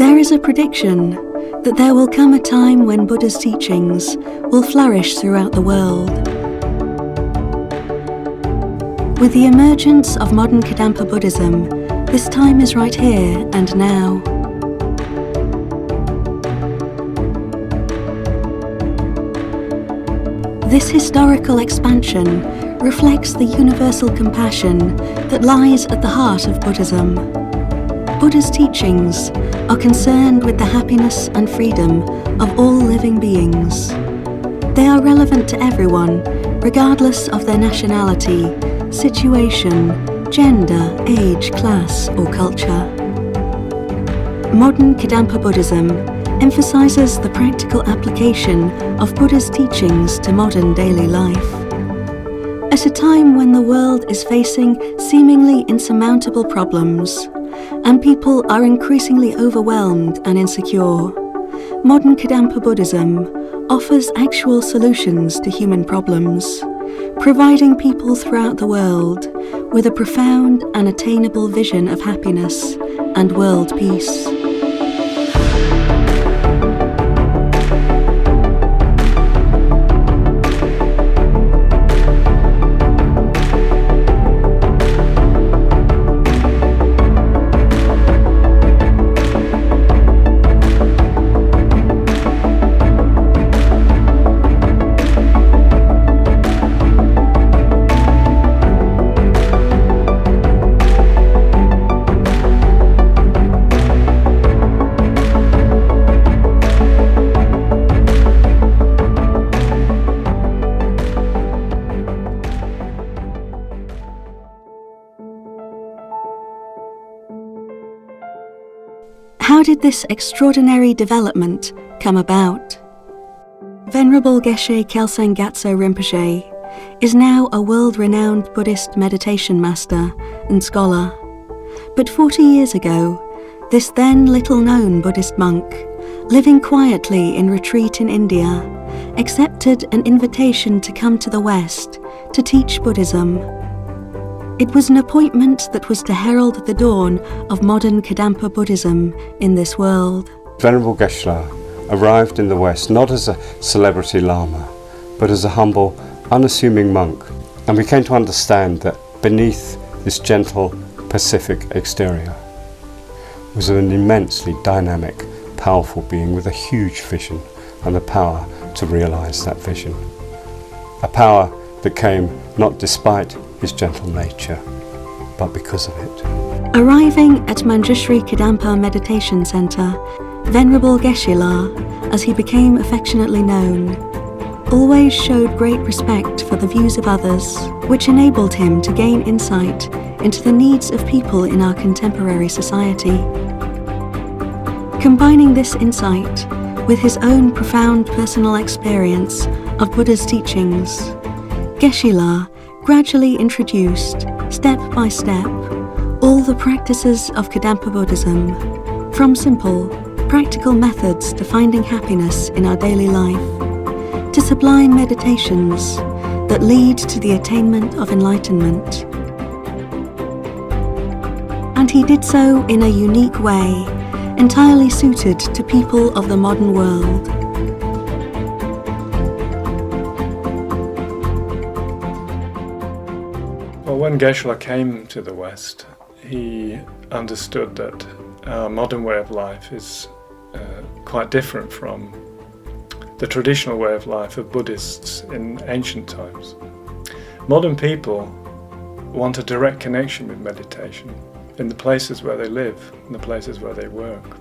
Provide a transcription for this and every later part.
There is a prediction that there will come a time when Buddha's teachings will flourish throughout the world. With the emergence of modern Kadampa Buddhism, this time is right here and now. This historical expansion reflects the universal compassion that lies at the heart of Buddhism. Buddha's teachings are concerned with the happiness and freedom of all living beings. They are relevant to everyone, regardless of their nationality, situation, gender, age, class, or culture. Modern Kadampa Buddhism emphasizes the practical application of Buddha's teachings to modern daily life. At a time when the world is facing seemingly insurmountable problems, and people are increasingly overwhelmed and insecure, modern Kadampa Buddhism offers actual solutions to human problems, providing people throughout the world with a profound and attainable vision of happiness and world peace. How did this extraordinary development come about? Venerable Geshe Kelsang Gyatso Rinpoche is now a world-renowned Buddhist meditation master and scholar. But 40 years ago, this then little-known Buddhist monk, living quietly in retreat in India, accepted an invitation to come to the West to teach Buddhism. It was an appointment that was to herald the dawn of modern Kadampa Buddhism in this world. Venerable Geshe arrived in the West not as a celebrity lama, but as a humble, unassuming monk, and we came to understand that beneath this gentle, pacific exterior was an immensely dynamic, powerful being with a huge vision and the power to realize that vision. A power that came not despite his gentle nature, but because of it. Arriving at Manjushri Kadampa Meditation Centre, Venerable Geshe, as he became affectionately known, always showed great respect for the views of others, which enabled him to gain insight into the needs of people in our contemporary society. Combining this insight with his own profound personal experience of Buddha's teachings, Geshe gradually introduced, step by step, all the practices of Kadampa Buddhism, from simple, practical methods to finding happiness in our daily life, to sublime meditations that lead to the attainment of enlightenment. And he did so in a unique way, entirely suited to people of the modern world. Well, when Geshe came to the West, he understood that our modern way of life is quite different from the traditional way of life of Buddhists in ancient times. Modern people want a direct connection with meditation in the places where they live, in the places where they work.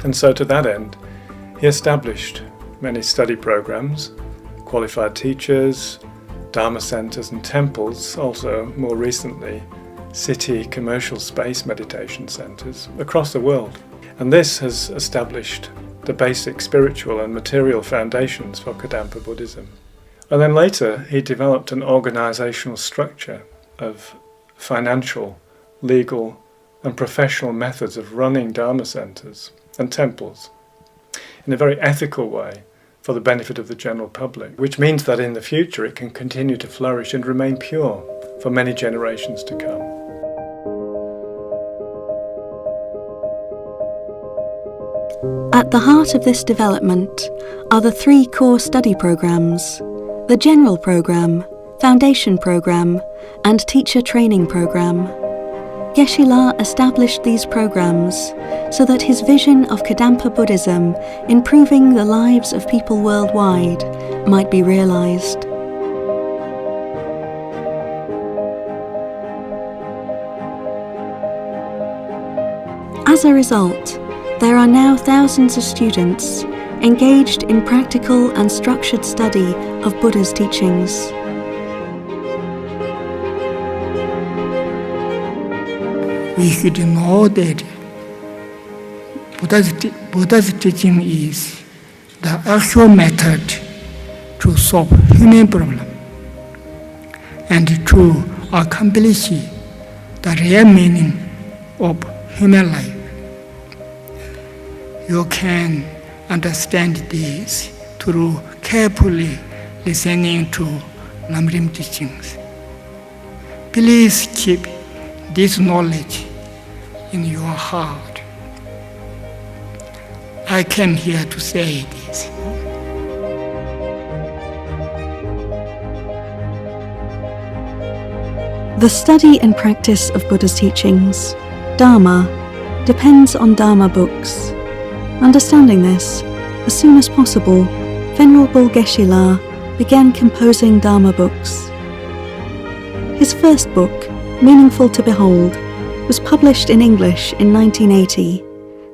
And so to that end, he established many study programs, qualified teachers, Dharma Centers and temples, also more recently city commercial space meditation centers across the world. And this has established the basic spiritual and material foundations for Kadampa Buddhism. And then later he developed an organizational structure of financial, legal and professional methods of running Dharma centers and temples in a very ethical way for the benefit of the general public, which means that in the future it can continue to flourish and remain pure for many generations to come. At the heart of this development are the 3 core study programs: the General Program, Foundation Program, and Teacher Training Program. Geshe established these programs so that his vision of Kadampa Buddhism improving the lives of people worldwide might be realized. As a result, there are now thousands of students engaged in practical and structured study of Buddha's teachings. We should know that Buddha's teaching is the actual method to solve human problem and to accomplish the real meaning of human life. You can understand this through carefully listening to Lamrim teachings. Please keep this knowledge in your heart. I came here to say this. The study and practice of Buddha's teachings, Dharma, depends on Dharma books. Understanding this, as soon as possible, Venerable Geshe began composing Dharma books. His first book, Meaningful to Behold, was published in English in 1980.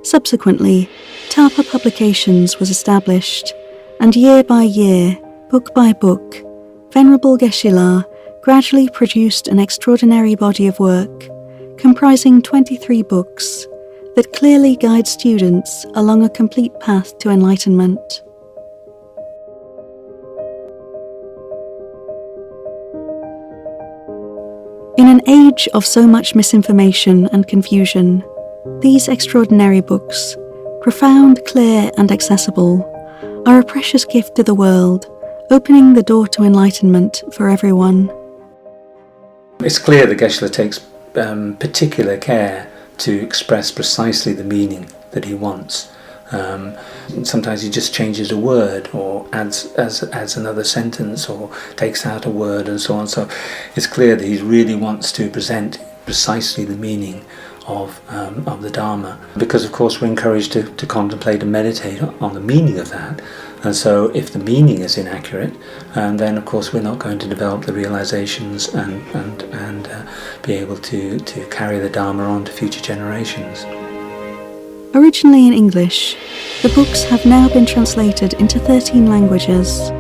Subsequently, Tapa Publications was established, and year by year, book by book, Venerable Geshe gradually produced an extraordinary body of work, comprising 23 books, that clearly guide students along a complete path to enlightenment. In an age of so much misinformation and confusion, these extraordinary books, profound, clear, and accessible, are a precious gift to the world, opening the door to enlightenment for everyone. It's clear that Geshe takes particular care to express precisely the meaning that he wants. Sometimes he just changes a word or adds another sentence or takes out a word and so on. So it's clear that he really wants to present precisely the meaning of the Dharma, because of course we're encouraged to contemplate and meditate on the meaning of that. And so if the meaning is inaccurate, then of course we're not going to develop the realizations and be able to carry the Dharma on to future generations. Originally in English, the books have now been translated into 13 languages.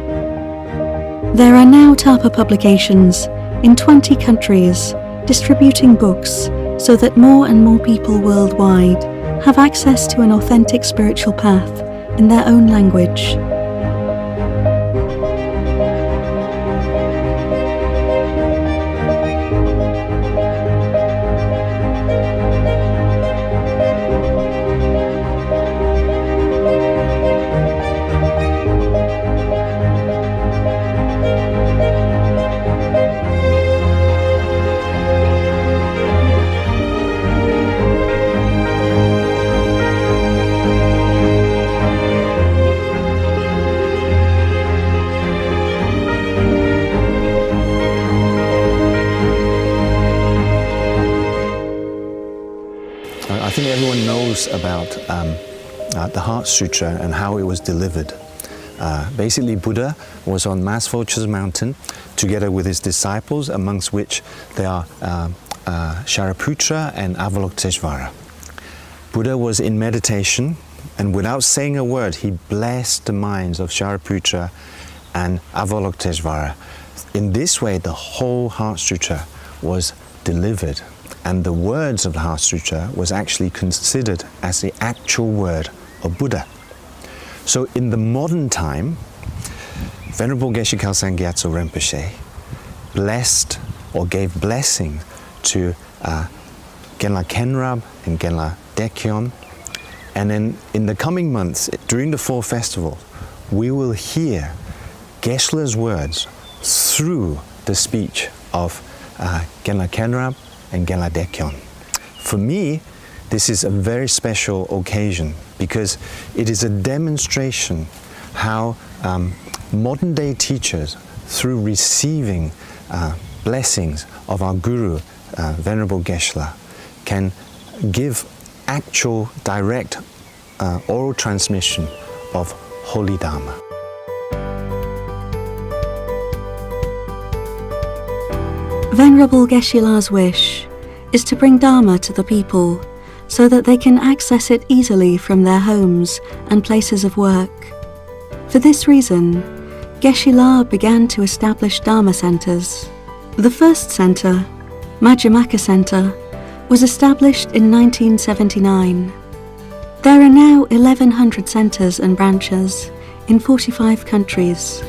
There are now Tapa Publications in 20 countries distributing books so that more and more people worldwide have access to an authentic spiritual path in their own language. I think everyone knows about the Heart Sutra and how it was delivered. Basically, Buddha was on Masvocha's mountain together with his disciples, amongst which there are Shariputra and Avalokiteshvara. Buddha was in meditation, and without saying a word, he blessed the minds of Shariputra and Avalokiteshvara. In this way, the whole Heart Sutra was delivered, and the words of the Heart Sutra was actually considered as the actual word of Buddha. So in the modern time, Venerable Geshe Kelsang Gyatso Rinpoche blessed or gave blessing to Genla Khenrab and Genla Dekyon, and then in the coming months, during the Fall Festival, we will hear Geshe's words through the speech of Genla Khenrab and Genla Dekyon. For me, this is a very special occasion because it is a demonstration how modern day teachers, through receiving blessings of our Guru, Venerable Geshe, can give actual, direct oral transmission of Holy Dharma. Venerable Geshe-la's wish is to bring Dharma to the people so that they can access it easily from their homes and places of work. For this reason, Geshe-la began to establish Dharma Centers. The first center, Majjhimaka Center, was established in 1979. There are now 1,100 centers and branches in 45 countries.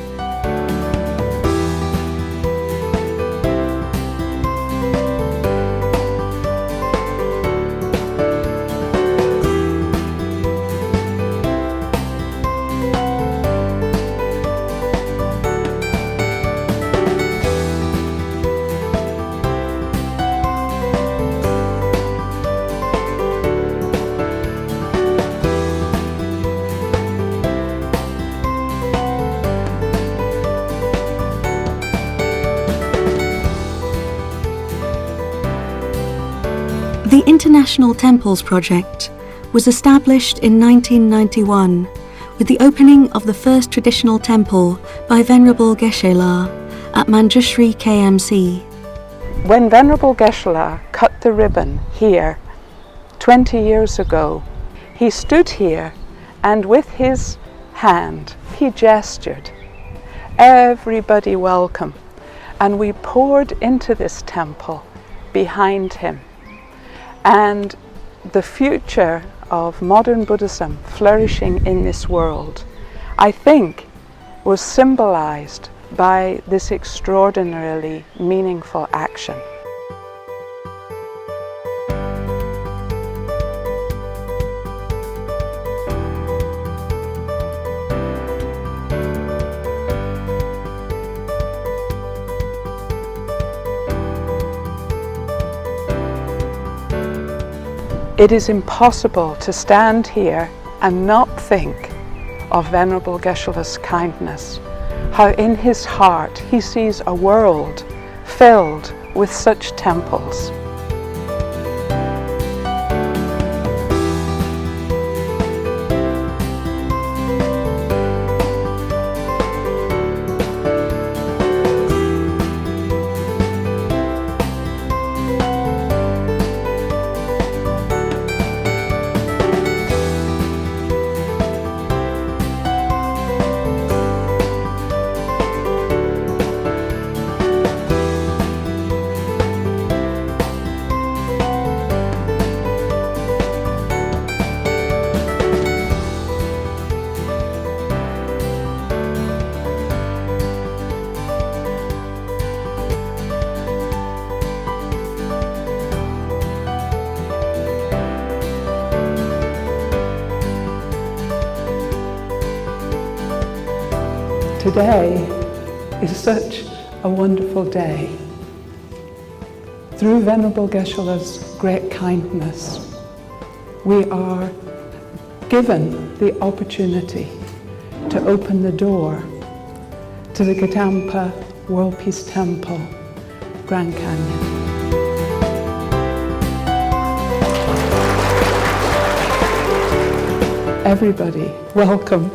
The International Temples Project was established in 1991 with the opening of the first traditional temple by Venerable Geshe-la at Manjushri KMC. When Venerable Geshe-la cut the ribbon here 20 years ago, he stood here and with his hand he gestured, "Everybody welcome," and we poured into this temple behind him. And the future of modern Buddhism flourishing in this world, I think, was symbolized by this extraordinarily meaningful action. It is impossible to stand here and not think of Venerable Geshe-la's kindness, how in his heart he sees a world filled with such temples. Today is such a wonderful day. Through Venerable Geshe-la's great kindness, we are given the opportunity to open the door to the Kadampa World Peace Temple, Grand Canyon. Everybody, welcome.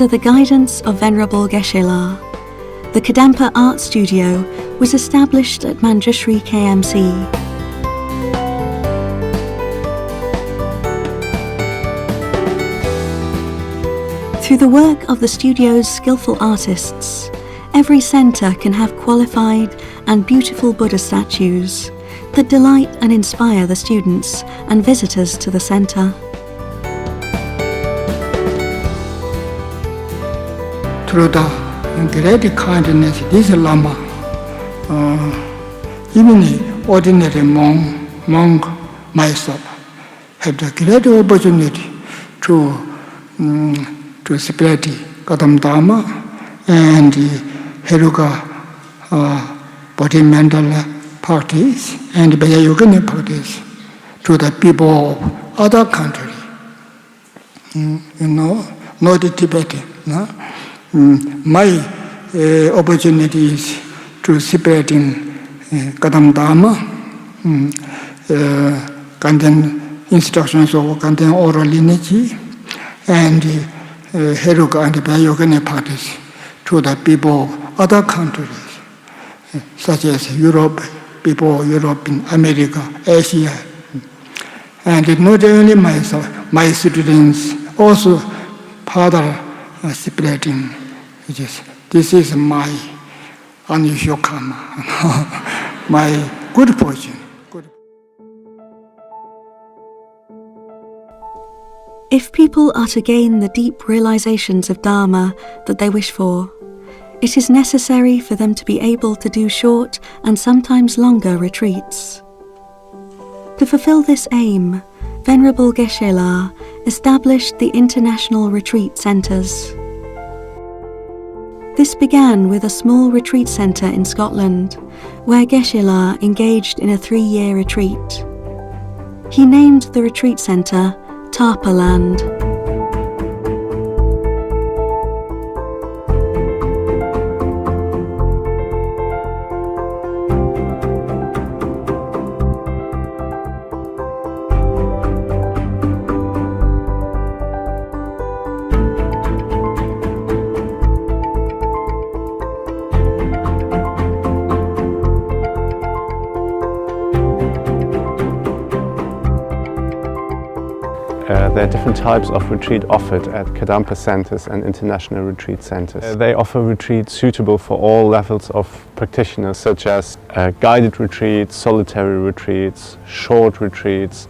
Under the guidance of Venerable Geshe, the Kadampa Art Studio was established at Manjushri KMC. Through the work of the studio's skillful artists, every centre can have qualified and beautiful Buddha statues that delight and inspire the students and visitors to the centre. Through the great kindness, this Lama, even the ordinary monk myself, had the great opportunity to spread the Kadampa and the Heruka body mental practice and Yogini practice to the people of other countries. Not the Tibetan. No? My opportunity is to spread in Kadampa, contain instructions of contain oral lineage, and Heruka and Yogini practice to the people of other countries, such as Europe, people Europe, America, Asia. And not only myself, my students also further spreading. This is my unusual karma, my good fortune. If people are to gain the deep realizations of Dharma that they wish for, it is necessary for them to be able to do short and sometimes longer retreats. To fulfill this aim, Venerable Geshe established the International Retreat Centers. This began with a small retreat centre in Scotland, where Geshe engaged in a 3-year retreat. He named the retreat centre Tarpaland. There are different types of retreat offered at Kadampa Centers and International Retreat Centers. They offer retreats suitable for all levels of practitioners, such as guided retreats, solitary retreats, short retreats,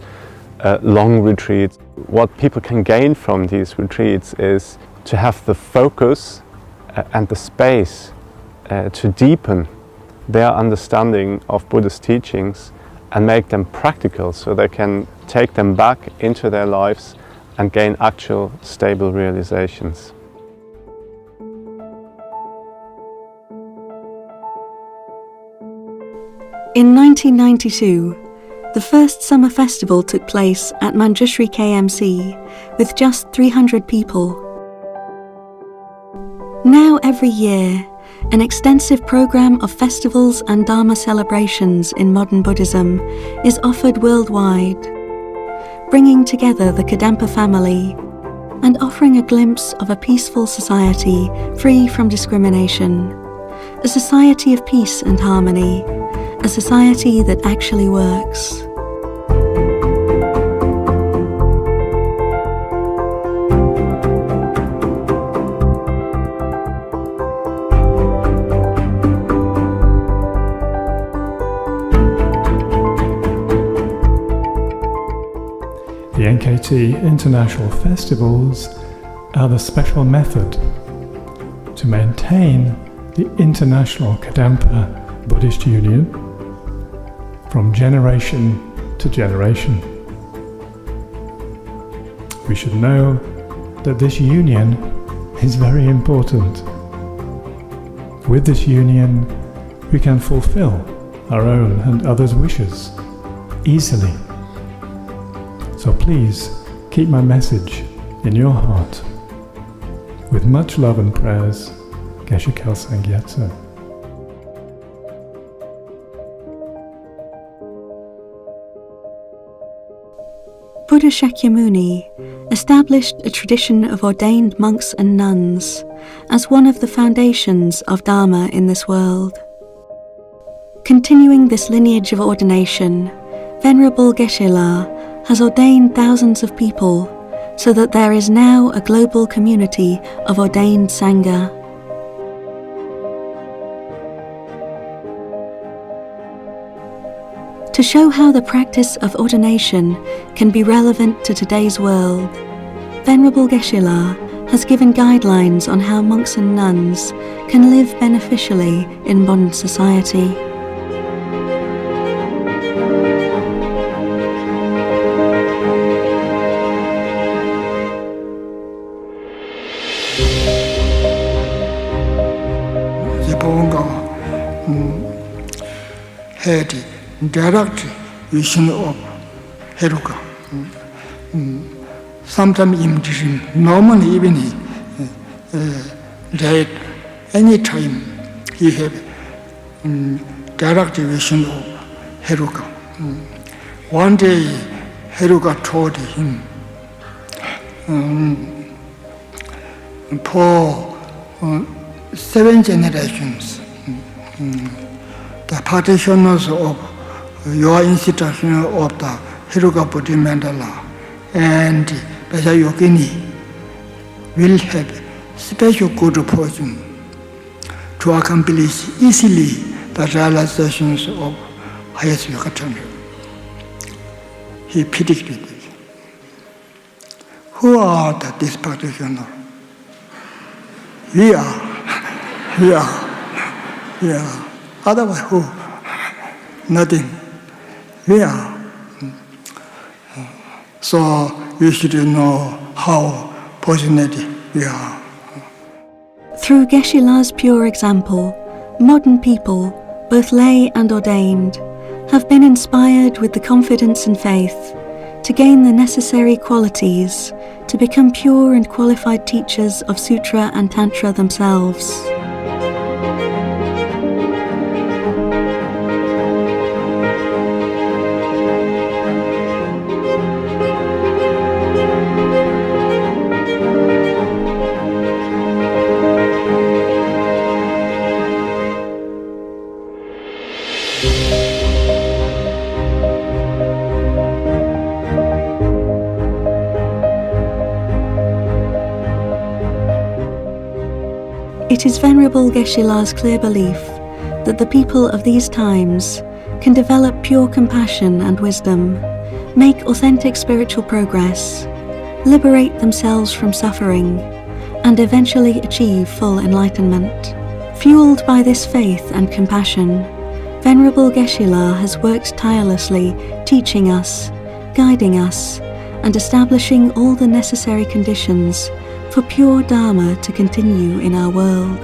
long retreats. What people can gain from these retreats is to have the focus and the space to deepen their understanding of Buddhist teachings and make them practical, so they can take them back into their lives and gain actual stable realizations. In 1992, the first summer festival took place at Manjushri KMC with just 300 people. Now every year, an extensive program of festivals and Dharma celebrations in modern Buddhism is offered worldwide, bringing together the Kadampa family and offering a glimpse of a peaceful society free from discrimination, a society of peace and harmony, a society that actually works. The NKT International Festivals are the special method to maintain the International Kadampa Buddhist Union from generation to generation. We should know that this union is very important. With this union, we can fulfill our own and others' wishes easily. So please keep my message in your heart. With much love and prayers, Geshe Kelsang Gyatso. Buddha Shakyamuni established a tradition of ordained monks and nuns as one of the foundations of Dharma in this world. Continuing this lineage of ordination, Venerable Geshe has ordained thousands of people so that there is now a global community of ordained Sangha. To show how the practice of ordination can be relevant to today's world, Venerable Geshe has given guidelines on how monks and nuns can live beneficially in modern society. Had direct vision of Heruka. Sometimes in dream, normally even at any time he had direct vision of Heruka. One day Heruka told him, for 7 generations, the practitioners of your institution of the Heruka Bodhi Mandala and Yogini will have special good fortune to accomplish easily the realizations of highest Yogatana. He predicted it. Who are these practitioners? We are. Otherwise, who? Nothing. We are. So you should know how fortunate we are. Through Geshe-la's pure example, modern people, both lay and ordained, have been inspired with the confidence and faith to gain the necessary qualities to become pure and qualified teachers of Sutra and Tantra themselves. It is Venerable Geshe-la's clear belief that the people of these times can develop pure compassion and wisdom, make authentic spiritual progress, liberate themselves from suffering, and eventually achieve full enlightenment. Fueled by this faith and compassion, Venerable Geshe-la has worked tirelessly, teaching us, guiding us, and establishing all the necessary conditions for pure Dharma to continue in our world.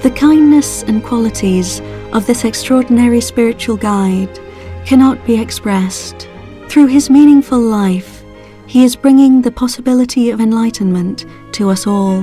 The kindness and qualities of this extraordinary spiritual guide cannot be expressed. Through his meaningful life, he is bringing the possibility of enlightenment to us all.